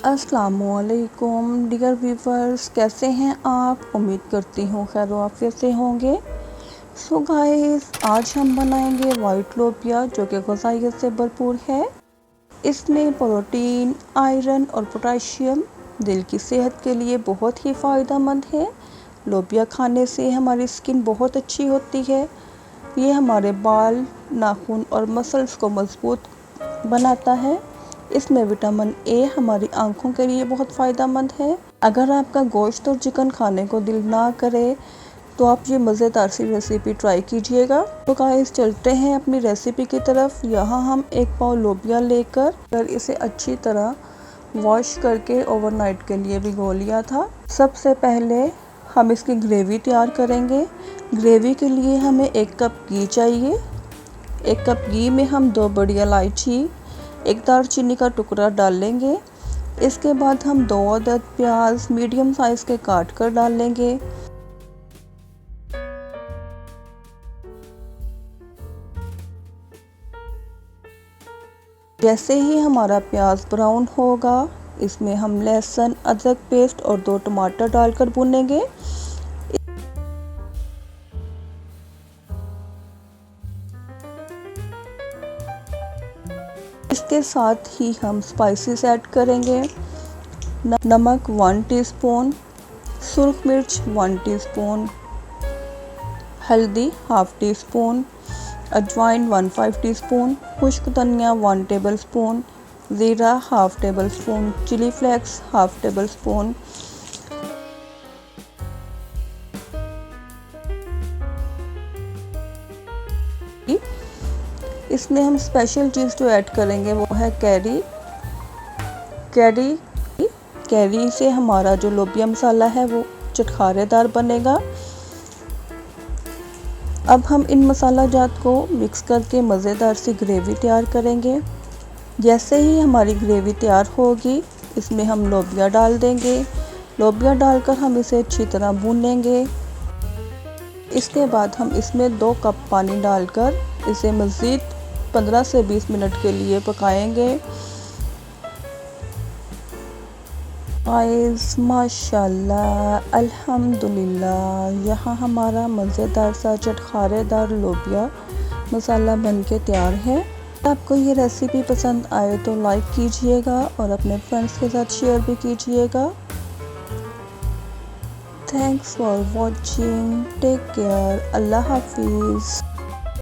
अस्सलामुअलैकुम dear viewers, कैसे हैं आप? उम्मीद करती हूँ खैर आफियत से होंगे। सो गाइस, आज हम बनाएंगे वाइट लोबिया जो कि ग़िज़ाइयत से भरपूर है। इसमें प्रोटीन, आयरन और पोटेशियम दिल की सेहत के लिए बहुत ही फ़ायदेमंद है। लोबिया खाने से हमारी स्किन बहुत अच्छी होती है। ये हमारे बाल, नाखून और मसल्स को मजबूत बनाता है। इसमें विटामिन ए हमारी आंखों के लिए बहुत फ़ायदेमंद है। अगर आपका गोश्त और चिकन खाने को दिल ना करे तो आप ये मज़ेदार सी रेसिपी ट्राई कीजिएगा। तो गाइस, चलते हैं अपनी रेसिपी की तरफ। यहाँ हम एक पाव लोबिया लेकर इसे अच्छी तरह वॉश करके ओवरनाइट के लिए भिगो लिया था। सबसे पहले हम इसकी ग्रेवी तैयार करेंगे। ग्रेवी के लिए हमें 1 कप घी चाहिए। 1 कप घी में हम 2 बड़ी इलायची, 1 दालचीनी का टुकड़ा डालेंगे। इसके बाद हम 2 अदद प्याज मीडियम साइज़ के काट कर डालेंगे। जैसे ही हमारा प्याज ब्राउन होगा, इसमें हम लहसुन, अदरक पेस्ट और 2 टमाटर डालकर भूनेंगे। इसके साथ ही हम स्पाइसेस ऐड करेंगे। नमक 1 टीस्पून, सुरख मिर्च 1 टीस्पून, हल्दी 1/2 टीस्पून, अजवाइन 1/5 टीस्पून, खुश्क धनिया 1 टेबलस्पून, ज़ीरा 1/2 टेबलस्पून, चिली फ्लेक्स 1/2 टेबलस्पून। इसमें हम स्पेशल चीज़ जो ऐड करेंगे वो है कैरी से हमारा जो लोबिया मसाला है वो चटखारेदार बनेगा। अब हम इन मसाला जात को मिक्स करके मज़ेदार सी ग्रेवी तैयार करेंगे। जैसे ही हमारी ग्रेवी तैयार होगी, इसमें हम लोबिया डाल देंगे। लोबिया डालकर हम इसे अच्छी तरह भूनेंगे। इसके बाद हम इसमें 2 कप पानी डालकर इसे मज़ीद 15 से 20 मिनट के लिए पकाएंगे। गाइस, माशाल्लाह, अल्हम्दुलिल्लाह, यहाँ हमारा मज़ेदार सा चटखारेदार लोबिया मसाला बनके तैयार है। आपको ये रेसिपी पसंद आए तो लाइक कीजिएगा और अपने फ्रेंड्स के साथ शेयर भी कीजिएगा। Thanks for watching, take care, अल्लाह हाफिज़।